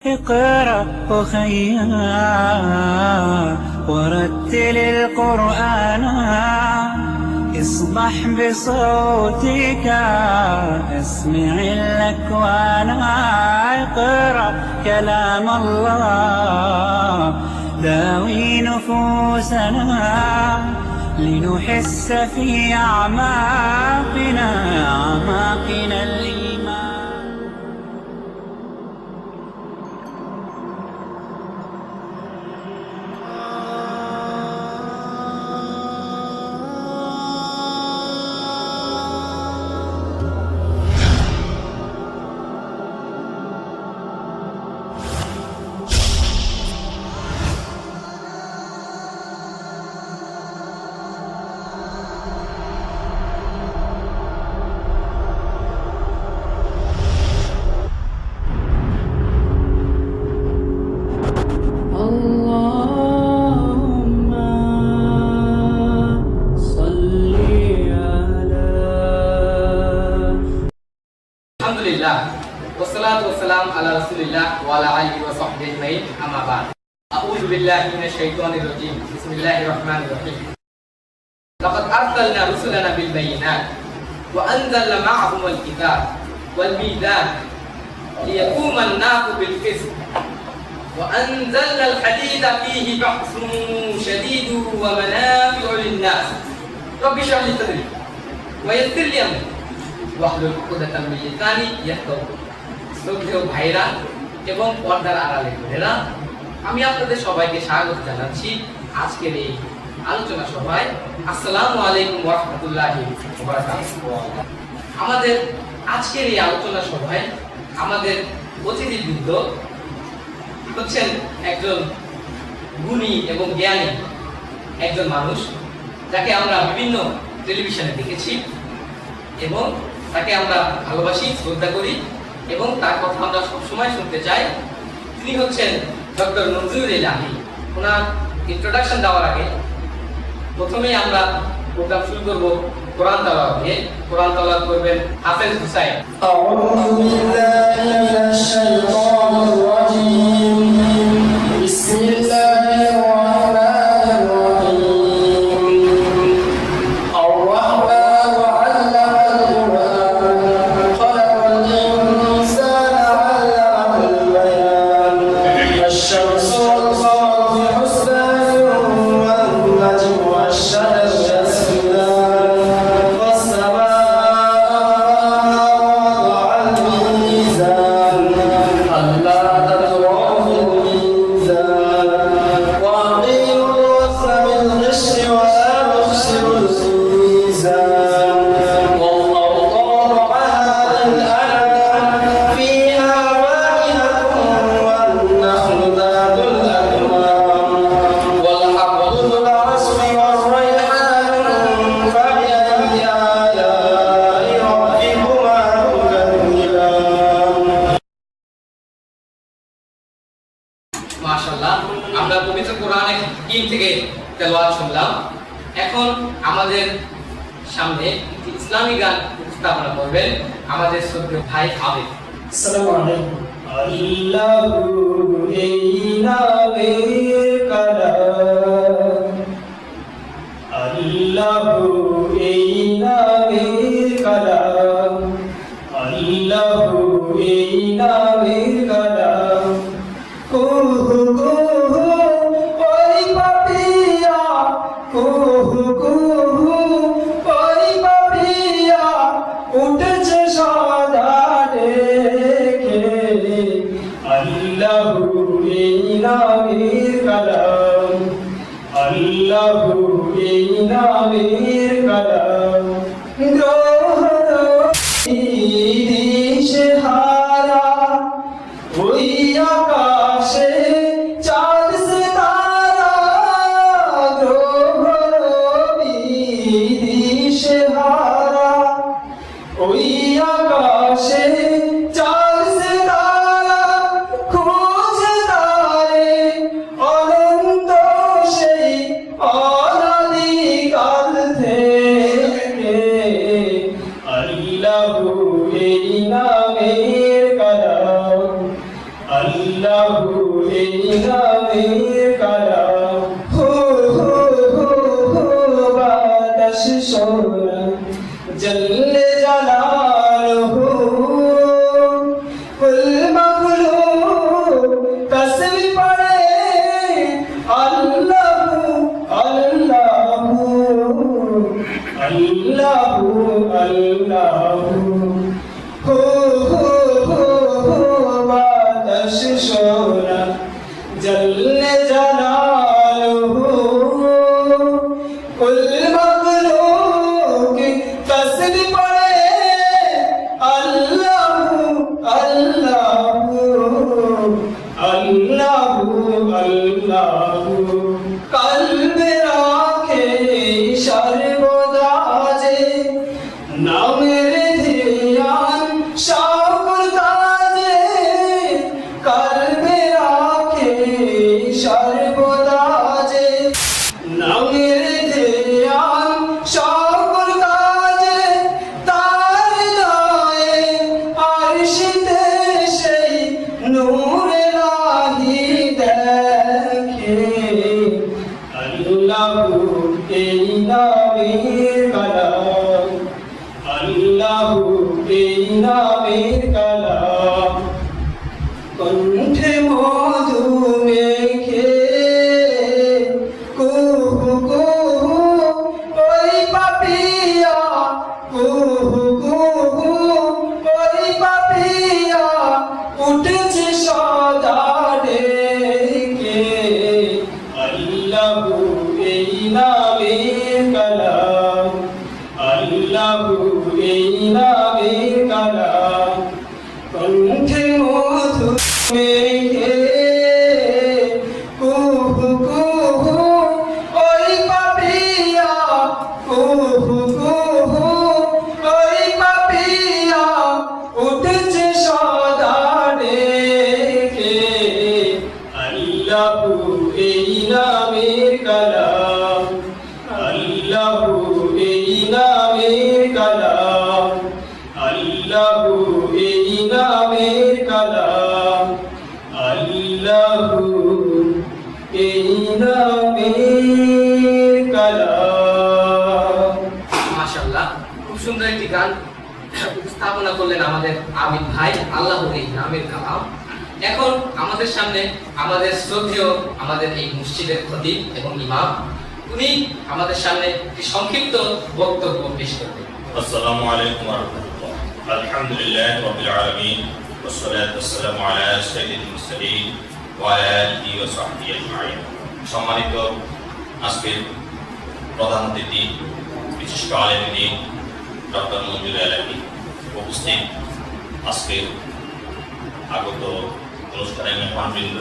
اقرأ أخيا ورتل القرآن اصبح بصوتك اسمع الأكوان اقرأ كلام الله داوي نفوسنا لنحس في أعماقنا الإيمان. والصلاة والسلام على رسول الله وعلى آله وصحبه أجمعين أما بعد أعوذ بالله من الشيطان الرجيم بسم الله الرحمن الرحيم لقد أرسلنا رسلنا بالبينات وأنزلنا معهم الكتاب والميزان ليقوم الناس بالقسط وأنزلنا الحديد فيه بأس شديد ومنافع للناس رب اشرح لي صدري ويسر لي أمري واحلل عقدة من لساني يفقهوا শ্রদ্ধেয় ভাইরা এবং পর্দার আড়ালে বোনেরা, আমি আপনাদের সবাইকে স্বাগত জানাচ্ছি আজকের এই আলোচনা সভায়। আসসালামু আলাইকুম ওয়া রাহমাতুল্লাহি ওয়া বারাকাতুহু। আমাদের আজকের এই আলোচনা সভায় আমাদের অতিথিবৃন্দ হচ্ছেন একজন গুণী এবং জ্ঞানী একজন মানুষ, যাকে আমরা বিভিন্ন টেলিভিশনে দেখেছি এবং তাকে আমরা ভালোবাসি, শ্রদ্ধা করি এবং তার কথা আমরা সবসময় শুনতে চাই। তিনি হচ্ছেন ডক্টর নজরুল ইলাহি। ওনার ইন্ট্রোডাকশন দেওয়ার আগে প্রথমেই আমরা প্রোগ্রাম শুরু করব কোরআন তেলাওয়াত দিয়ে। কোরআন তেলাওয়াত করবেন হাফেজ হুসাইন। আউযু বিল্লাহি মিনাশ শাইতানির রাজীম। বিসমিল্লাহির রাহমানির রাহিম। আর-রাহমানু আল্লামাল কুরআন খালাকাল ইনসানা আল্লামাহুল বায়ান। আশ-শামসু ওয়াল কমারু বিহুসবানিন one নাজমু wash-shajaru yasjudan was-samaa'a wada'al mizan alla tatghaw fil mizan wa aqimul wazna bil qisti wa la tukhsirul mizan wallahu qadara 'alal an'am fiha fakihatun wan nakhlu dhatul akmam wal habbu dhul 'asfi war rayhan fabi'ayyi ala'i rabbikuma tukazziban। মাশাআল্লাহ, আমরা পবিত্র কোরআনের 3 থেকে তেলাওয়াত শুনলাম। এখন আমাদের সামনে একটি ইসলামী গান উপস্থাপনা করবেন আমাদের শ্রদ্ধেয় ভাই আবেদ। আসসালামু আলাইকুম। আল্লাহু এই নামের কালাম, আল্লাহু এই নামের কালাম, আল্লাহু এই নামের কালাম। কুহু কুহু ওই পাপিয়া, কুহু কুহু ওই পাপিয়া উঠেছে সদা ডেকে। আল্লাহু এই নামের কালাম, আল্লাহু এই নামের কালাম। গ্রহ দিশেহারা ওই আকাশে চাঁদ সিতারা, গ্রহ দিশেহারা ওই আকাশে চাঁদ সিতারা খুঁজে তারে অনন্ত সেই অনাদিকাল থেকে। আল্লাহু এই নামের কালাম, আল্লাহু আল্লাহু এই নামের কালাম হো হো হো হো বাতাস সোনা জল্লে জালালুহু কুল মাখলুক তসবিহ পড়ে আল্লাহু আল্লাহু আল্লাহু আল্লাহু হো হো হো হো বাতাস সোনা জল্লে জালালুহু কুল মাখলুক তসবিহ পড়ে আল্লাহু আল্লাহু আল্লাহু আল্লাহু কলবে রাখে সর্বদা যে নামের ধ্যান সকল কাজে কলবে রাখে সর্বদা যে নামের ধ্যান সকল কাজে তার গায়ে আরশিতে সেই নূর ইলাহি দেখে আল্লাহু এই নামের কালাম আল্লাহু এই নামের কালাম কণ্ঠে মধু মেখে কুহু কুহু ওই পাপিয়া কুহু কুহু ওই পাপিয়া উঠেছে সদা ডেকে আল্লাহু এই নামের কালাম আল্লাহু এই নামের কালাম কণ্ঠে মধু মেখে কুহু কুহু ওই পাপিয়া কুহু কুহু ওই পাপিয়া উঠেছে সদা ডেকে আল্লাহু এই নামের কালাম আল্লাহু এই নামের কালাম আল্লাহু এই নামের কালাম আল্লাহু এই নামের কালাম। মাশাআল্লাহ, খুব সুন্দর একটি গান উপস্থাপনা করলেন আমাদের আমিন ভাই। আল্লাহু এই নামের কালাম। এখন আমাদের সামনে আমাদের শ্রদ্ধেয় আমাদের এই মসজিদের খতিব এবং ইমাম, উনি আমাদের সামনে একটি সংক্ষিপ্ত বক্তব্য পেশ করবেন। আসসালামু আলাইকুম ওয়া রাহমাতুল্লাহ। আলহামদুলিল্লাহি রাব্বিল আলামিন ওয়াস সালাতু ওয়াস সালামু আলা সাইয়্যিদিল মুরসালিন ওয়া আলা আলিহি ওয়া সাহবিহি আজমাইন। সম্মানিত আজকের প্রধান অতিথি বিশিষ্ট আলেম দ্বীন ডক্টর মঞ্জুর এলাহি উপস্থিত, আজকের আগত অনুষ্ঠানের মেহমানবৃন্দ,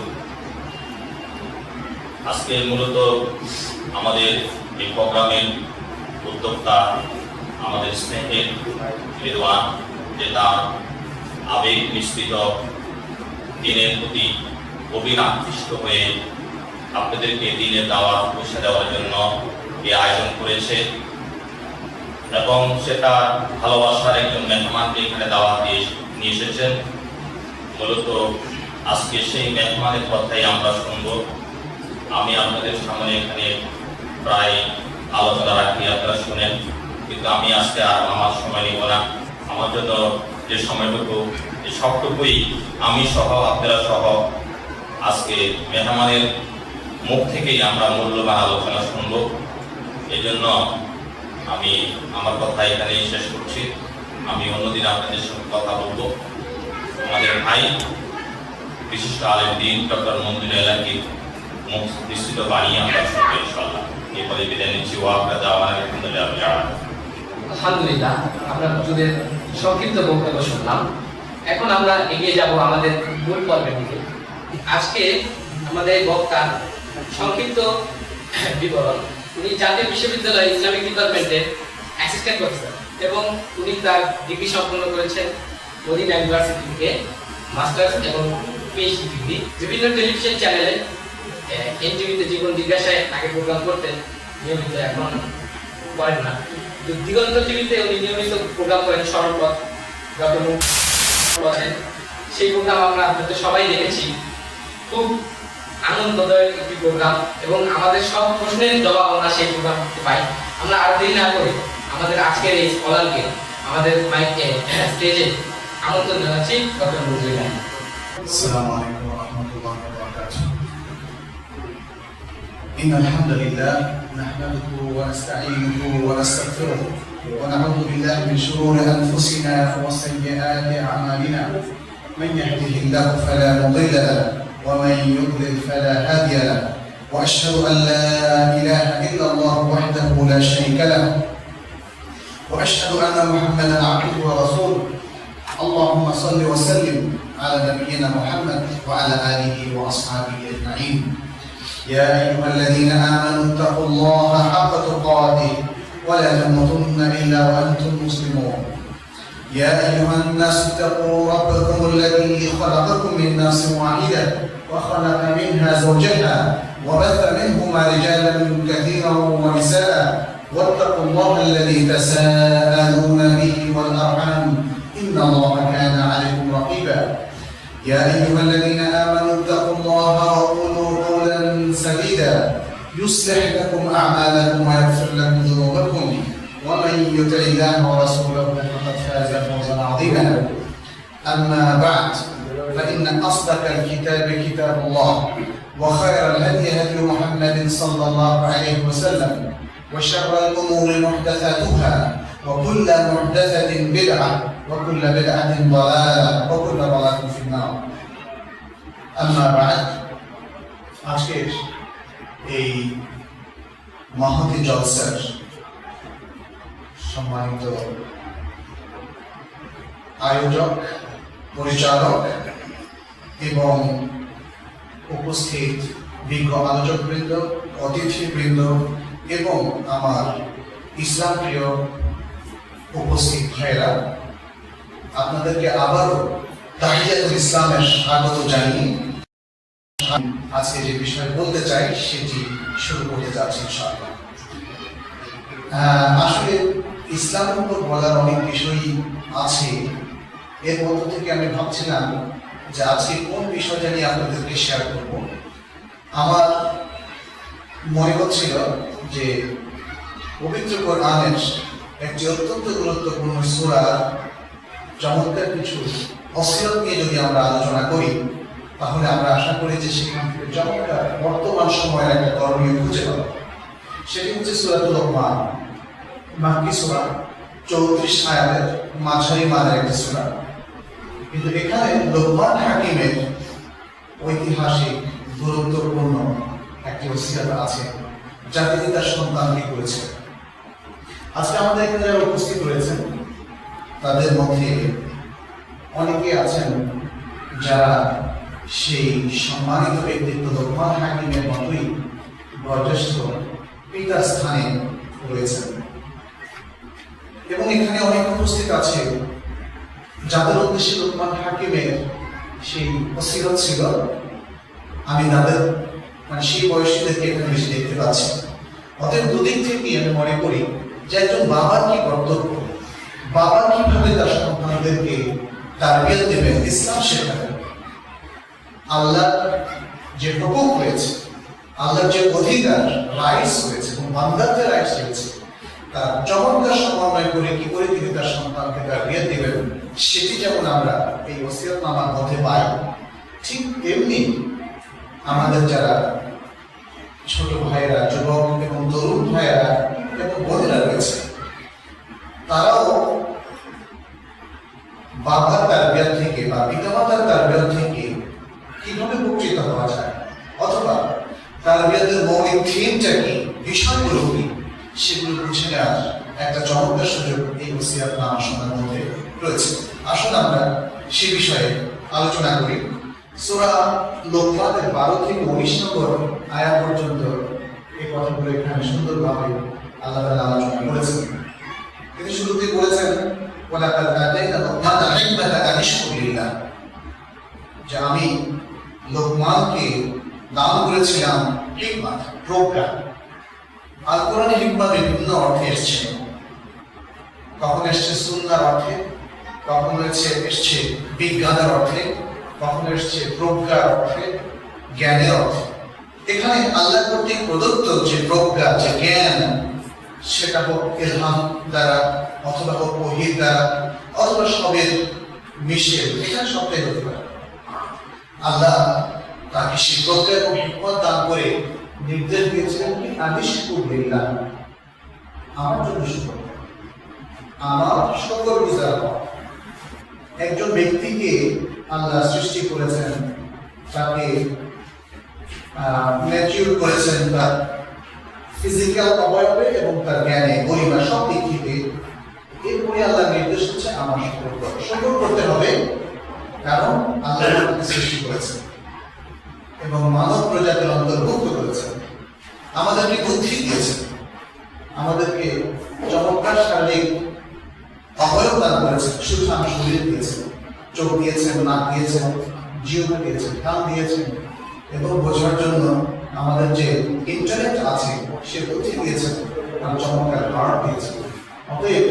আজকে মূলত আমাদের এই প্রোগ্রামের উদ্যোক্তা আমাদের স্নেহের রিদওয়ান, যে তার আবেগ মিশ্রিত দিনের প্রতি গভীর আকৃষ্ট হয়ে আপনাদেরকে দিনের দাওয়াত পৌঁছে দেওয়ার জন্য এই আয়োজন করেছে এবং সেটা ভালোবাসার একজন মেহমানকে এখানে দাওয়াত দিয়ে নিয়ে এসেছেন। মূলত আজকে সেই মেহমানের কথাই আমরা শুনব। আমি আপনাদের সামনে এখানে প্রায় আলোচনা রাখি, আপনারা শুনেন, কিন্তু আমি আজকে আর আমার সময় নিব না। আমার জন্য যে সময়টুকু, এই সবটুকুই আমি সহ আপনারা সহ আজকে মেহমানের মুখ থেকেই আমরা মূল্যবান আলোচনা শুনব। এই জন্য আমি আমার কথা এখানেই শেষ করছি। আমি অন্যদিন আপনাদের সঙ্গে কথা বলবো। আমাদের ভাই বিশিষ্ট আলেম দ্বীন ডক্টর মঞ্জুর এলাহি মুখ নিশ্চিত বানিয়ে আমরা শুনবো ইনশাআল্লাহ। এরপরে বিদায় নিচ্ছি। আলহামদুলিল্লাহ, আমরা হুজুরের সংক্ষিপ্ত বক্তব্য শুনলাম। এখন আমরা এগিয়ে যাব আমাদের মূল পর্বের দিকে। আজকে আমাদের বক্তার সংক্ষিপ্ত বিবরণ। উনি জাতীয় বিশ্ববিদ্যালয় ইসলামিক ডিপার্টমেন্টের অ্যাসিস্ট্যান্ট প্রফেসর এবং উনি তার ডিগ্রি সম্পন্ন করেছেন মদিনা ইউনিভার্সিটি থেকে, মাস্টার্স এবং পিএইচডি ডিগ্রি। বিভিন্ন টেলিভিশন চ্যানেলে এনটিভিতে জীবন জিজ্ঞাসায় আগে প্রোগ্রাম করতেন নিয়মিত, এখন করেন না। দিগন্ত টিভিতে উনি নিয়মিত প্রোগ্রাম করেন, সরলপথ ডক্টর সেই প্রোগ্রাম আমরা আপনাদের সবাই দেখেছি। খুব আনন্দদায়ক একটি প্রোগ্রাম এবং আমাদের সব প্রশ্নের জবাব আমরা সেই প্রোগ্রাম করতে পাই। আমরা আর দেরি না করে আমাদের আজকের এই স্কলারকে আমাদের মাইকে স্টেজে আমন্ত্রণ জানাচ্ছি। ডক্টর নজরুল ইসলাম। السلام عليكم ورحمة الله وبركاته. إن الحمد لله نحمده ونستعينه ونستغفره ونعوذ بالله من شرور أنفسنا وسيئات أعمالنا. من يهده الله فلا مضل له ومن يضلل فلا هادي له. وأشهد أن لا إله إلا الله وحده لا شريك له. وأشهد أن محمدا عبده ورسوله. اللهم صل وسلم على نبينا محمد وعلى آله وأصحابه أجمعين. يا أيها الذين آمنوا اتقوا الله حق تقاته ولا تموتن إلا وأنتم مسلمون. يا أيها الناس اتقوا ربكم الذي خلقكم من نفس واحدة وخلق منها زوجها وبث منهما رجالا كثيرا ونساء واتقوا الله الذي تساءلون به والأرحام إن الله كان عليكم رقيبا. يا أيها الذين آمنوا اتقوا الله وقولوا قولا سديدا يصلح لكم أعمالكم ويغفر لكم ذنوبكم ومن يطع الله ورسوله فقد فاز فوزا عظيما. أما بعد فإن أصدق الكتاب كتاب الله وخير الهدي هدي محمد صلى الله عليه وسلم وشر الأمور محدثاتها وكل محدثة بدعة وكل بدعة ضلالة وكل ضلالة في النار. أما بعد আজকের এই মহতি জলসার সম্মানিত আয়োজক, পরিচালক এবং উপস্থিত বিজ্ঞ আলোচকবৃন্দ, অতিথিবৃন্দ এবং আমার ইসলাম প্রিয় উপস্থিত ভাইরা, আপনাদেরকে আবারও তাহিয়াতুল ইসলামের স্বাগত জানিয়ে আজকে যে বিষয় বলতে চাই সেটি শুরু করতে যাচ্ছি ইনশাআল্লাহ। আসলে ইসলামের উপর বলার অনেক বিষয়ই আছে। এর মধ্য থেকে আমি ভাবছিলাম যে আজকে কোন বিষয়টা নিয়ে আপনাদেরকে শেয়ার করব। আমার মনে হচ্ছিল যে পবিত্র কোরআনের একটি অত্যন্ত গুরুত্বপূর্ণ সূরা চমৎকার কিছু ওসিয়ত নিয়ে যদি আমরা আলোচনা করি তাহলে আমরা আশা করি যে সেখান থেকে চমৎকার বর্তমান সময়ের একটা করণীয় খুঁজে পাবো। সেটি হচ্ছে সূরাতুল লোকমান, মাক্কি সূরা, 34 আয়াতের মাঝারি মানের একটি সূরা। কিন্তু এখানে লোকমান হাকিমের ঐতিহাসিক গুরুত্বপূর্ণ একটি ওসিয়ত আছে যা তিনি তার সন্তানকে করেছেন। আজকে আমাদের এখানে যারা উপস্থিত রয়েছেন তাদের মধ্যে অনেকে আছেন যারা সেই সম্মানিত ব্যক্তিত্ব লোকমান হাকিমের মতোই বয়োজ্যেষ্ঠ পিতার স্থানে রয়েছেন এবং এখানে অনেক উপস্থিত আছে যাদের উদ্দেশ্যে লোকমান হাকিমের সেই ওসিয়ত ছিল। আমি তাদের সেই বয়সীদেরকে এখানে বেশি দেখতে পাচ্ছি। অতএব দুদিক থেকেই আমি মনে করি যে একজন বাবার কি কর্তব্য, বাবা কিভাবে তার সন্তানদেরকে তারবিয়ত দেবেন, ইসলাম শেখাবেন। আল্লাহ যে হুকুম রয়েছে, আল্লাহর যে অধিকার রাইটস রয়েছে এবং বান্দার যে রাইটস রয়েছে তার চমৎকার সমন্বয় করে কি করে তিনি তার সন্তানকে তারবিয়ত দিবেন সেটি যেমন আমরা এই ওসিয়তনামার মধ্যে পাই, ঠিক তেমনি আমাদের যারা ছোট ভাইয়েরা, যুবক এবং তরুণ ভাইয়েরা এবং বোনেরা রয়েছে তারাও বাবার তারবিয়ত থেকে বা পিতামাতার তারবিয়ত থেকে কিভাবে উপকৃত হওয়া যায় অথবা তারবিয়তের মৌলিক থিমটা কি, বিষয়গুলো কি, সেগুলো বুঝে নেওয়ার একটা চমৎকার সুযোগ এই ওসিয়তনামা শোনার মধ্যে রয়েছে। আসুন আমরা সে বিষয়ে আলোচনা করি। সূরা লোকমানের 12 থেকে 19 নম্বর আয়াত পর্যন্ত এই কথাগুলো এখানে সুন্দরভাবে আল্লাহ তাআলা আলোচনা করেছেন। তিনি শুরুতেই বলেছেন ওয়ালাকাদ আতাইনা লোকমানা হিকমাতা আন ইশকুর লিল্লাহ, যে আমি লোকমানকে দান করেছিলাম হিকমত, প্রজ্ঞা। আল কোরআনে হিকমত বিভিন্ন অর্থে এসেছে। কখনো এসছে সুন্নাহর অর্থে, কখনো এসছে বিজ্ঞানের অর্থে, কখনো এসছে প্রজ্ঞার অর্থে, জ্ঞানের অর্থে। এখানে আল্লাহ কর্তৃক প্রদত্ত যে প্রজ্ঞা, যে জ্ঞান, সেটা হোক ইলহাম দ্বারা, অথবা হোক ওহীর দ্বারা, অথবা সবের মিশেল, এখানে সবটাই হতে পারে। আল্লাহ তাকে সেই প্রজ্ঞা এবং হিকমত দান করে নির্দেশ দিয়েছিলেন কি আনিশকুর লিল্লাহ, আমার জন্য শুকর, আমার শুকর গুজার হও। একজন ব্যক্তিকে আল্লাহ সৃষ্টি করেছেন, তাকে ম্যাচিউর করেছেন তার ফিজিক্যাল অবয়বে এবং তার জ্ঞানে, পরিবার, সব দিক থেকে। এরপরে আল্লাহ নির্দেশ হচ্ছে আমার শুকর করো। শুকর করতে হবে কারণ আল্লাহ আমাকে সৃষ্টি করেছেন এবং মানব প্রজাতির অন্তর্ভুক্ত করেছেন, আমাদেরকে বুদ্ধি দিয়েছেন, আমাদেরকে চমৎকার শারীরিক অবয়ব দান করেছেন, সুঠাম শরীর দিয়েছেন, চোখ দিয়েছেন, নাক দিয়েছেন, জিহ্বা দিয়েছেন, কান দিয়েছেন, এবং বোঝার জন্য আমাদের যে ইন্টারনেট আছে সে বুদ্ধি দিয়েছেন, আর চমৎকার হার্ট দিয়েছেন। অতএব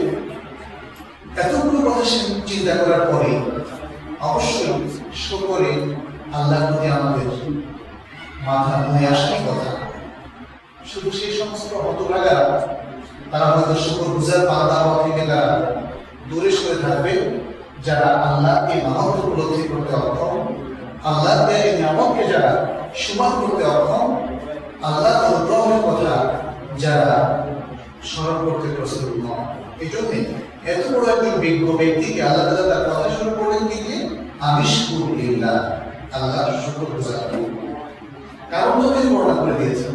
এতগুলো কথা চিন্তা করার পরে অবশ্যই শুকরে আল্লাহর প্রতি আমাদের মাথা নুয়ে আসার কথা। শুধু সেই সমস্ত হতভাগা, তারা হয়তো শুকর গুজার পাল্টা হওয়া থেকে তারা দূরে সরে থাকবে, যারা আল্লাহকে মানব উপলব্ধি করতে অক্ষম, আল্লাহকে এই নামককে যারা সুমান করতে অক্ষম, আল্লাহ অনুগ্রহের কথা যারা স্মরণ করতে প্রস্তুত নয়। এই জন্যে এত বড় একজন বিজ্ঞ ব্যক্তিকে আল্লাহ তাআলা তার কথা শুরু করলেন কি দিয়ে, আনিশকুর লিল্লাহ, আল্লাহর শুকর গুজার। কারণ তো তিনি বর্ণনা করে দিয়েছেন,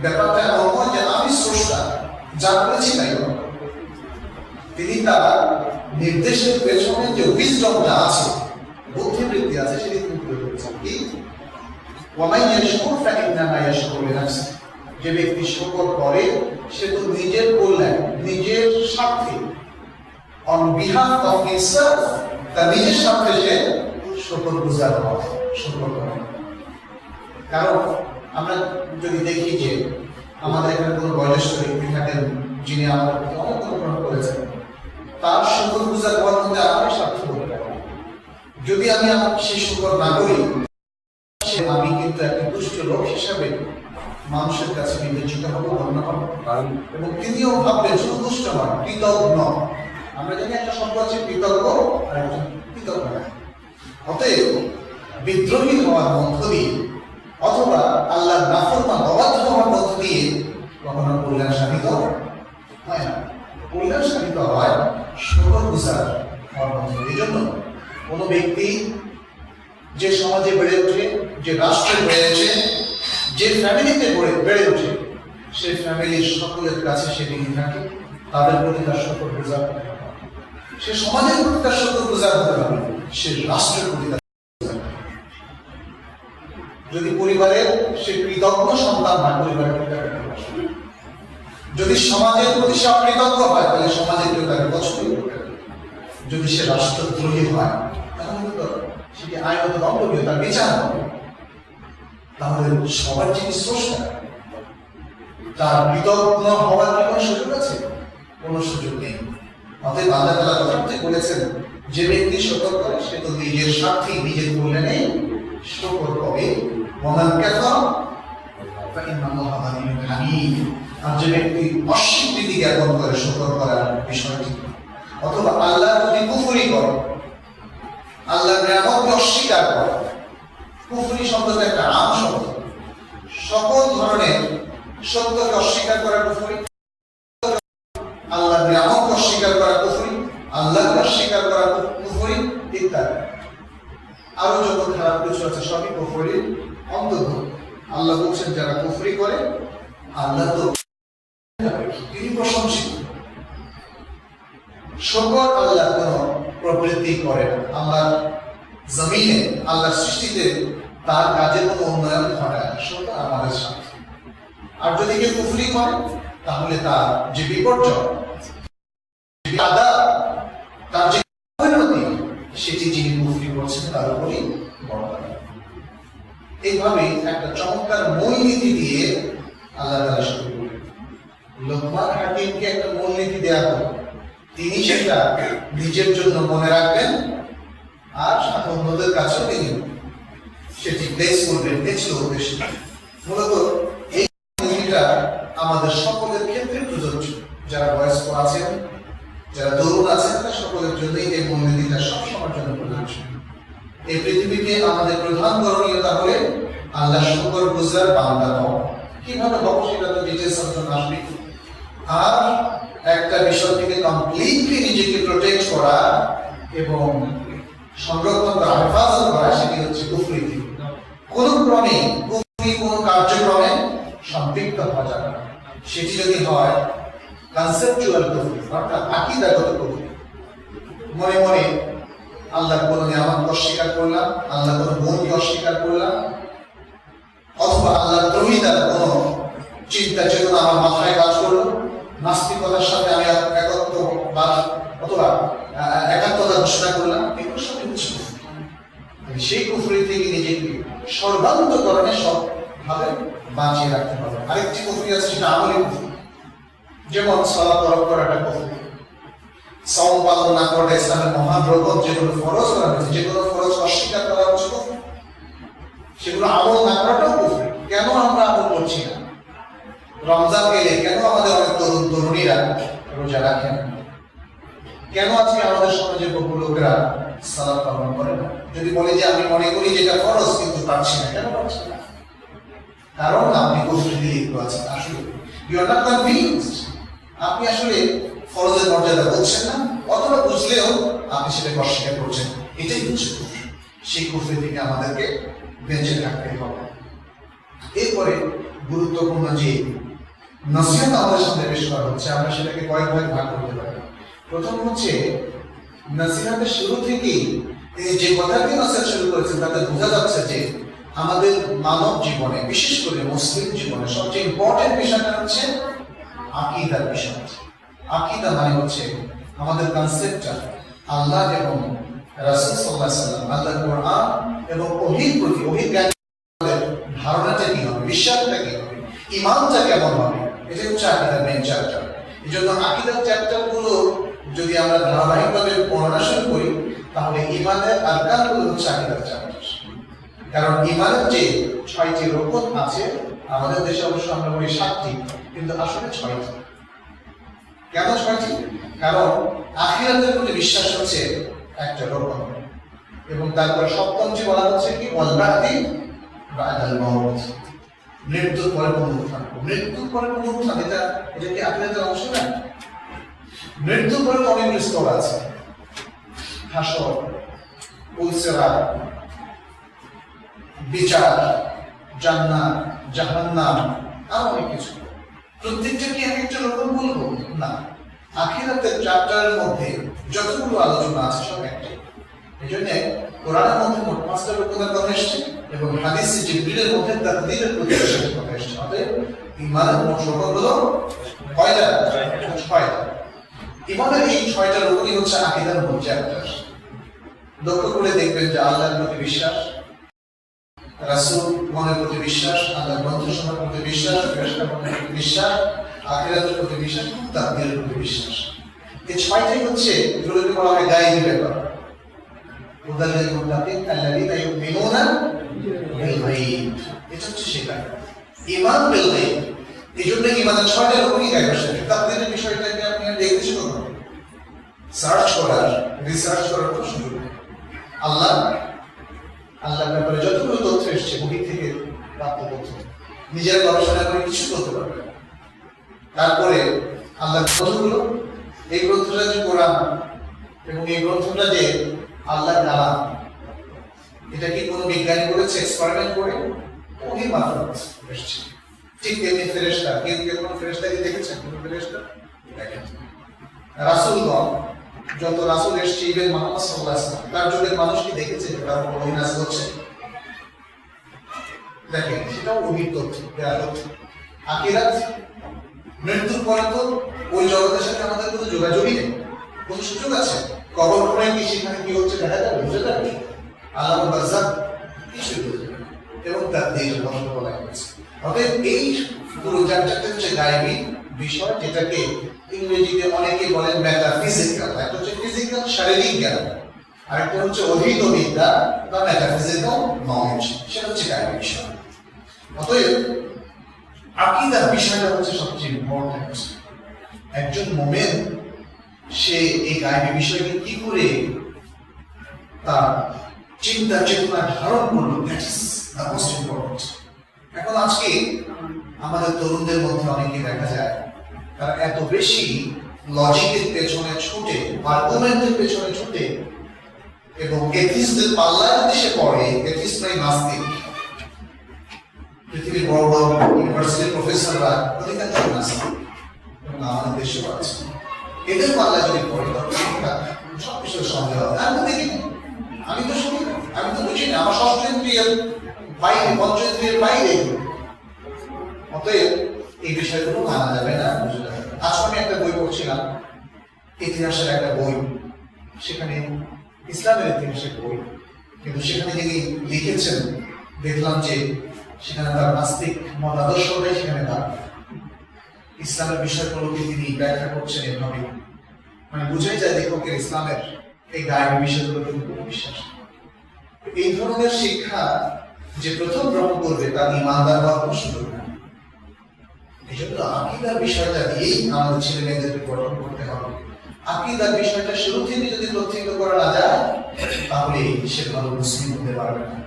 ব্যাপারটা এমন নয় যে আমি স্রষ্টা, যা করেছি তাই নয়। তিনি তার নির্দেশের পেছনে যে উইজডমটা আছে, বুদ্ধিবৃত্তি আছে, সেটি তিনি তুলে ধরেছেন। কি ওয়ামান ইয়াশকুর ফাইন্নামা ইয়াশকুরু লিনাফসিহি, যে ব্যক্তি শুকর করে সে তো নিজের কল্যাণ, নিজের স্বার্থে, অন বিহাফ অফ হিমসেলফ, তার নিজের স্বার্থে সে শুকর গুজার হয়, শুকর করে। কারণ আমরা যদি দেখি যে আমাদের এখানে কোনো বয়োজ্যেষ্ঠ ব্যক্তি থাকেন যিনি আমাদের প্রতি অনেক অনুগ্রহ করেছেন, তার শুকর গুজার হওয়ার মধ্যে আমি স্বার্থ বলতে পারি। যদি আমি আমার সেই শুকর না করি, আমি কিন্তু একটা দুষ্ট লোক হিসাবে মানুষের কাছে বিবেচিত হবো, গণ্য হবো, এবং তিনিও ভাববেন শুধু দুষ্ট নয়, কৃতজ্ঞ। আমরা জানি একটা শব্দ আছে কৃতজ্ঞ আর একজন কৃতজ্ঞ না। অতএব বিদ্রোহী হওয়ার মধ্য দিয়ে অথবা আল্লাহর নাফরমান অবাধ্য হওয়ার মধ্য দিয়ে কখনো কল্যাণ সাধিত হয় না। কল্যাণ সাধিত হয় শুকর গুজার হওয়ার মধ্য দিয়ে। এই জন্য কোনো ব্যক্তি যে সমাজে বেড়ে ওঠে, যে রাষ্ট্রে বেড়ে ওঠে, যে ফ্যামিলিতে বেড়ে ওঠে, সেই ফ্যামিলির সকলের কাছে সে ঋণী থাকে, তাদের প্রতি তার শুকর গুজার হতে হবে। সে সমাজের প্রতি তার শুকর গুজার হতে হবে, সে রাষ্ট্রের প্রতি তার। যদি পরিবারের সে কৃতজ্ঞ সন্তান হয়, পরিবারের প্রতি তাকে ভালোবাসবে। যদি সমাজের প্রতি সে অকৃতজ্ঞ হয়, তাহলে সমাজের কেউ তাকে পছন্দ করবে। যদি সে রাষ্ট্রদ্রোহী হয়, তাহলে তো সেটি আইনত দণ্ডনীয়, তার বিচার হবে। তাহলে সবার যিনি স্রষ্টা, তার কৃতজ্ঞ হওয়ার কি কোনো সুযোগ আছে? কোনো সুযোগ নেই। অতএব আল্লাহ তাআলা কথাতে বলেছেন, যে ব্যক্তি শুকর করে সে তো নিজের স্বার্থে, নিজের কল্যাণে শুকর করে। ওয়ামান কাফারা ফাইন্নাল্লাহা গানিয়্যুন হামিদ। আর যে ব্যক্তি অস্বীকৃতি জ্ঞাপন করে শুকর করার বিষয়টি, অথবা আল্লাহর প্রতি কুফরি করে, আল্লাহর নিয়ামতকে অস্বীকার করে। কুফরি শব্দটা একটা আম শব্দ, সকল ধরনের সত্যকে অস্বীকার করা কুফরি, আল্লাহর নিয়ামতকে অস্বীকার করা কুফরি, আল্লাহকে অস্বীকার করা কুফরি ইত্যাদি। আরো যত খারাপ কিছু আছে সবই কুফরির অন্তর্ভুক্ত। আল্লাহ বলছেন যারা কুফরি করে, আল্লাহ তো তিনি প্রশংসিত। শুকর আল্লাহ কোন প্রবৃত্তি করে না, আল্লাহ জমিনে, আল্লাহ সৃষ্টিতে তার কাজের কোনো উন্নয়ন ঘটায় না, শুকর আমাদের সাথে। আর যদি কেউ কুফরি করে, তাহলে তার যে বিপর্যয়, তার যে পরিণতি, সেটি যিনি কুফরি করছেন তার উপরই বর্তাবে। এইভাবে একটা চমৎকার মূলনীতি দিয়ে আল্লাহ তাআলা শুরু করলেন। লোকমান হাকিমকে একটা মূলনীতি দেয়া হলো, তিনি সেটা নিজের জন্য মনে রাখবেন আর সাথে অন্যদের কাছেও তিনি সেটি প্লেস করবেন, এ ছিল উদ্দেশ্য। মূলত এই নীতিটা আমাদের সকলের ক্ষেত্রে প্রযোজ্য। যারা বয়স্ক আছেন, যারা তরুণ আছেন, তারা সকলের জন্যই এই মূলনীতিটা সবসময়ের জন্য প্রযোজ্য। এই পৃথিবীতে আমাদের প্রধান করণীয়তা হলে আল্লাহ শুকর গুজার বান্দা হও। কিভাবে হব সেটা তো ডিটেলস আলোচনা আসবে। আর একটা বিষয় থেকে কমপ্লিটলি নিজেকে প্রোটেক্ট করা এবং সংরক্ষণ করা, হেফাজত করা, সেটি হচ্ছে কুফরি থেকে। কোন ক্রমে কুফরি কোন কার্যক্রমে সম্পৃক্ত হওয়া যাবে না। সেটি যদি হয় কনসেপচুয়াল কুফরি, অর্থাৎ আকীদাগত কুফরি, মনে মনে আল্লাহর কোন নিয়ামত অস্বীকার করলাম, আল্লাহর কোন গুণকে অস্বীকার করলাম, অথবা আল্লাহর তৌহিদের কোন চিন্তা চেতনা আমার মাথায় কাজ করলো, নাস্তিকতার সাথে আমি একত্ব বা অথবা একাত্মতা ঘোষণা করলাম, এগুলো সবই হচ্ছে সেই কুফরি থেকে নিজেকে সর্বান্তকরণে সবভাবে বাঁচিয়ে রাখতে হবে। আরেকটি কুফরি আছে, সেটা আমলি কুফরি। যেমন সালাত তরক করাটা কুফরি, সাওম পালন না করাটা ইসলামের মহান রকম, যেগুলো ফরজ করা হয়েছে, যেগুলো ফরজ অস্বীকার করা হচ্ছে কুফরি, সেগুলো আমল না করাটাও কুফরি। কেন আমরা আমল করছি না? রমজান এলে কেন আমাদের অনেক তরুণ তরুণীরা রোজা রাখেন? কেন আজকে আমাদের সমাজে বহু লোকেরা সালাত পালন করে না? যদি বলে যে আমি মনে করি যেটা ফরজ কিন্তু পারছি না, কেন পারছি না? কারণ আপনি কুফরি দিয়ে লিপ্ত আছেন। আসলে ইউ আর নট কনভিন্সড, আপনি আসলে ফরজের মর্যাদা বুঝছেন না, অথবা বুঝলেও আপনি সেটাকে অস্বীকার করছেন। এটাই হচ্ছে কুফরি। সেই কুফরি থেকে আমাদেরকে বেঁচে থাকতে হবে। এরপরে গুরুত্বপূর্ণ যে নসিহত আমাদের সামনে পেশ করা হচ্ছে, আমরা সেটাকে কয়েক ভাগ ভাগ করতে পারি। প্রথম হচ্ছে, নসিহতের শুরু থেকেই তিনি যে কথা দিয়ে নসিহত শুরু করেছেন তাতে বোঝা যাচ্ছে যে আমাদের মানব জীবনে, বিশেষ করে মুসলিম জীবনে সবচেয়ে ইম্পর্টেন্ট বিষয়টা হচ্ছে আকীদার বিষয়। আকীদা মানে হচ্ছে আমাদের কনসেপ্টটা আল্লাহ এবং রাসূল সাল্লাল্লাহু আলাইহি ওয়াসাল্লাম, আল্লাহর কোরআন এবং ওহীর প্রতি, ওহীর জ্ঞানের ধারণাটা কি হবে, বিশ্বাসটা কি হবে, ঈমানটা কেমন হবে, এটা হচ্ছে আকীদার মেইন চ্যাপ্টার। এই জন্য আকীদার চ্যাপ্টারগুলো যদি আমরা ধারাবাহিকভাবে পড়ানো শুরু করি, তাহলে ঈমানের আরকানগুলো হচ্ছে আকীদার চ্যাপ্টার। কারণ ঈমানের যে 6টি রকম আছে, আমাদের দেশে অবশ্য আমরা বলি 7টি, কিন্তু আসলে 6টি। কেন 6টি? কারণ আখিরাতের প্রতি বিশ্বাস হচ্ছে একটা রকম, এবং তারপর সপ্তমটি বলা হচ্ছে কি, ওয়াল বা'দি বা'দাল মাউত, মৃত্যুর পরে পুনরুত্থান। মৃত্যুর পরে পুনরুত্থান, এটা কি আখিরাতের অংশ না? মৃত্যুর পরে অনেক স্তর আছে, হাসর, পুলসিরাত, বিচার, জান্নাত, জাহান্নাম, আর অনেক কিছু। প্রত্যেকটা কি এক একটা রকম বলবো না, আখিরাতের চ্যাপ্টারের মধ্যে যতগুলো আলোচনা আছে সব একটাই। এই জন্য কোরআনের মধ্যে মোট 5টা রকমের কথা এসেছে, এবং হাদিসে জিবরিলের মধ্যে তাকদীরের প্রতি বিশ্বাসের কথা এসেছে। অতএব ঈমানের মোট রকমগুলো কয়টা? 6টা। ঈমানের এই 6টা রকমই হচ্ছে আকীদার মূল চ্যাপ্টার। লক্ষ্য করে দেখবেন যে আল্লাহর প্রতি বিশ্বাস, রাসূল গণের প্রতি বিশ্বাস, আল্লাহর গ্রন্থসমূহের প্রতি বিশ্বাস, ফেরেশতাগণের প্রতি বিশ্বাস, আখিরাতের প্রতি বিশ্বাস, তাকদীরের প্রতি বিশ্বাস। এই 6টাই হচ্ছে যেগুলোকে বলা হয় গায়বী ব্যাপার। মুদাল্লিল মুত্তাকিন আল্লাযীনা ইউমিনুনা বিল গায়ব, এটা হচ্ছে সেটা ঈমান বিল গায়ব। এইজন্য ঈমানের 6টা রকমই গায়ব আছে। তাকদীরের বিষয়টাকে আপনি দেখতে শুরু করুন, সার্চ করার, রিসার্চ করার সুযোগ নেই। আল্লাহর ব্যাপারে যতগুলো তথ্য এসেছে বহি থেকে প্রাপ্ত তথ্য, নিজের গবেষণা করে কিছু করতে পারবে। তারপরে আল্লাহর গ্রন্থগুলো, এই গ্রন্থটা যে কোরআন এবং এই গ্রন্থটা যে আল্লাহর কালাম, এটা কি কোনো বিজ্ঞানী করেছে এক্সপেরিমেন্ট করে? ওহী মারফত এসেছে। ঠিক তেমনি ফেরেশতা, কেউ কোনো ফেরেশতাকে দেখেছেন? কোনো ফেরেশতা দেখেন। রাসূলগণ, যত রাসূল এসেছে, ইভেন মুহাম্মদ সাল্লাল্লাহু আলাইহি ওয়াসাল্লাম, তার যুগের মানুষ কি দেখেছে তার উপর ওহী নাযিল হচ্ছে? দেখেন, সেটাও ওহীর তথ্য, তথ্য। আখিরাত, মৃত্যুর পরে তো ওই জগতের সাথে আমাদের কোনো যোগাযোগই নেই, কোনো সুযোগ আছে? কবর করে কি সেখানে কি হচ্ছে দেখা যাবে, বুঝে যাবে? আল্লাহ বারজাক কিছু এবং তার দিনের কথা বলা হয়েছে। অতএব এই পুরো চ্যাপ্টারটা হচ্ছে গায়বী বিষয়, যেটাকে ইংরেজিতে অনেকে বলেন মেটাফিজিক্যাল। একটা হচ্ছে ফিজিক্যাল, শারীরিক জ্ঞান, আরেকটা হচ্ছে অধীত বিদ্যা বা মেটাফিজিক্যাল নলেজ, সেটা হচ্ছে গায়েবের বিষয়। অতএব আকীদার বিষয়টা হচ্ছে সবচেয়ে ইম্পর্টেন্ট। একজন মুমিন সে এই গায়েবের বিষয়কে কি করে তার চিন্তা চেতনা ধারণ করলো, that is the most important. এখন আজকে আমাদের তরুণদের মধ্যে অনেকে দেখা যায় তারা এত বেশি লজিকের পেছনে ছুটে, আর্গুমেন্টের পেছনে ছুটে, এবং এথিস্টদের পাল্লায় যদি সে পড়ে, এথিস্ট মানে নাস্তিক, পৃথিবীর বড় বড় ইউনিভার্সিটির প্রফেসররা অধিকাংশ নাস্তিক এবং আমাদের দেশেও আছে, এদের পাল্লায় যদি পড়ে তখন সব কিছু সন্দেহ হবে। আমি তো দেখিনি, আমি তো শুনি, আমি তো বুঝি না, আমার ষষ্ঠ ইন্দ্রিয়ের বাইরে, পঞ্চ ইন্দ্রিয়ের বাইরে। অতএব এই বিষয়গুলো মানা যাবে না, বুঝে যাবে। আজকে আমি একটা বই পড়ছিলাম, ইতিহাসের একটা বই, সেখানে ইসলামের ইতিহাসের বই, কিন্তু সেখানে যিনি লিখেছেন দেখলাম যে সেখানে তার নাস্তিক মতাদর্শটাই সেখানে তার ইসলামের বিষয়গুলোকে তিনি ব্যাখ্যা করছেন এভাবে, মানে বুঝাই যায় লেখকের ইসলামের এই গায়ের বিষয়গুলোকে তিনি বিশ্বাস। এই ধরনের শিক্ষা যে প্রথম গ্রহণ করবে তার ইমানদার হওয়ার কোনো সুযোগ নেই। এই জন্য আকীদার বিষয়টা দিয়েই আমাদের ছেলে মেয়েদেরকে গঠন করতে হবে। আকীদার বিষয়টা শুরু থেকে যদি প্রত্যক্ষ করা না যায় তাহলে সে ভালো মুসলিম হতে পারবে না।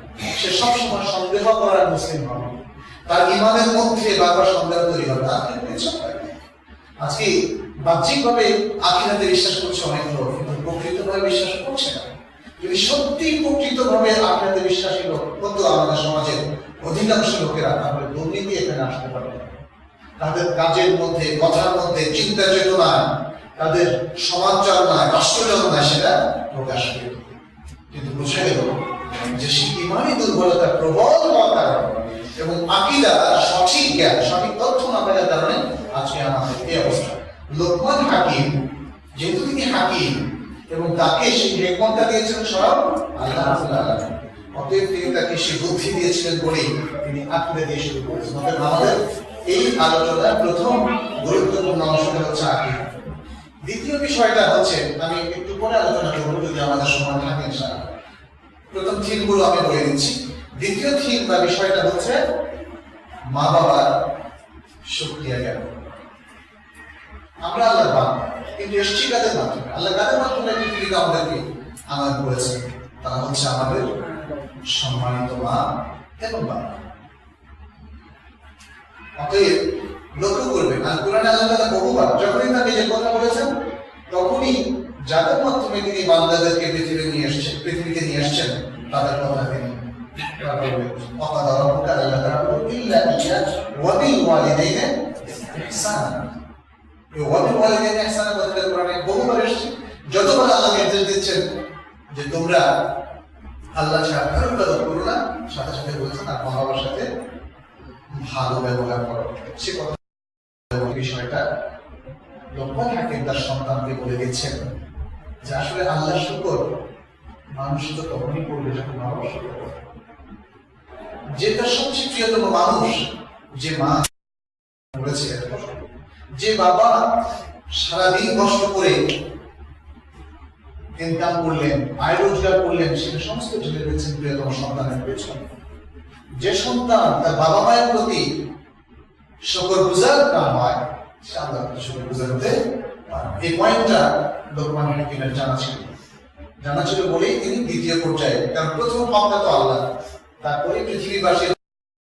সে সবসময় সন্দেহ করার মুসলিম হবে, তার ইমানের মধ্যে বারবার সন্দেহ তৈরি হবে। আজকে বাহ্যিকভাবে আকীদাতে বিশ্বাস করছে অনেক লোক, কিন্তু প্রকৃতভাবে বিশ্বাস করছে না। যদি সত্যি প্রকৃতভাবে আকীদাতে বিশ্বাসী লোক হতো আমাদের সমাজের অধিকাংশ লোকেরা, তাহলে দুর্নীতি এখানে আসতে পারবে। তাদের কাজের মধ্যে, কথার মধ্যে, চিন্তা চেতনায়, তাদের সমাজচালনায়, রাষ্ট্রচালনায় সেটা প্রকাশ পেত। কিন্তু বুঝে গেল যে ইমানি দুর্বলতা প্রবল হওয়ার কারণে এবং আকীদা সঠিক জ্ঞান, সঠিক তথ্য না পাওয়ার কারণে আজকে আমাদের এই অবস্থা। লোকমান হাকিম, যেহেতু তিনি হাকিম এবং তাকে সেই হিকমতটা দিয়েছেন সব আল্লাহ রাব্বুল আলামিন, অতএব তিনি তাকে সেই বুদ্ধি দিয়েছিলেন বলেই তিনি আকীদা দিয়ে শুরু করেছেন। আমাদের এই আলোচনার প্রথম গুরুত্বপূর্ণ অংশটা হচ্ছে আকীদা। দ্বিতীয় বিষয়টা হচ্ছে, আমি একটু পরে আলোচনা করবো যদি আমাদের সময় থাকে ইনশাআল্লাহ। প্রথম থিমগুলো আমি বলে দিচ্ছি। দ্বিতীয় থিম বা বিষয়টা হচ্ছে মা বাবার শুকরিয়া জ্ঞাপন। আমরা আল্লাহর বান্দা, কিন্তু এসছি কাদের মাধ্যমে? আল্লাহ কাদের মাধ্যমে পৃথিবীতে আমাদেরকে আনয়ন করেছেন? তারা হচ্ছে আমাদের সম্মানিত মা এবং বাবা। অতএব লক্ষ্য করবেন, আর কোরআনে আল্লাহ তাআলা বহুবার যখনই তার নিজের কথা বলেছেন তখনই যাদের মাধ্যমে তিনি বান্দাদেরকে পৃথিবীতে নিয়ে আসছেন তাদের কথা তিনি وقضى ربك ألا تعبدوا إلا إياه وبالوالدين إحسانا। وبالوالدين إحسانا বলতে কোরআনে বহুবার এসেছে। যতবার আল্লাহ নির্দেশ দিচ্ছেন যে তোমরা আল্লাহ ছাড়া কারো ইবাদত করো না, সাথে সাথে বলছেন আর মা বাবার সাথে ভালো ব্যবহার করো। সে কথা বিষয়টা লোকমান হাকিম তার সন্তানকে বলে দিচ্ছেন যে আসলে আল্লাহর শুকর মানুষ তো তখনই করবে যখন মা বাবার শুকর করবে। যে তার সবচেয়ে প্রিয়তম মানুষ, যে মা করেছে, যে বাবা সারাদিন কষ্ট করে ইনকাম করলেন, আয় রোজগার করলেন, সেটা সমস্ত ঢেলে দিয়েছেন প্রিয়তম সন্তানের পেছনে। যে সন্তান তার বাবা মায়ের প্রতি শুকরগুজার না হয়, সে আল্লাহর শুকরগুজার হতে পারে। এই পয়েন্টটা লোকমান হাকিমের জানা ছিল বলেই তিনি দ্বিতীয় পর্যায়ে, কারণ প্রথম হকটা তো আল্লাহ, তারপরে পৃথিবীবাসী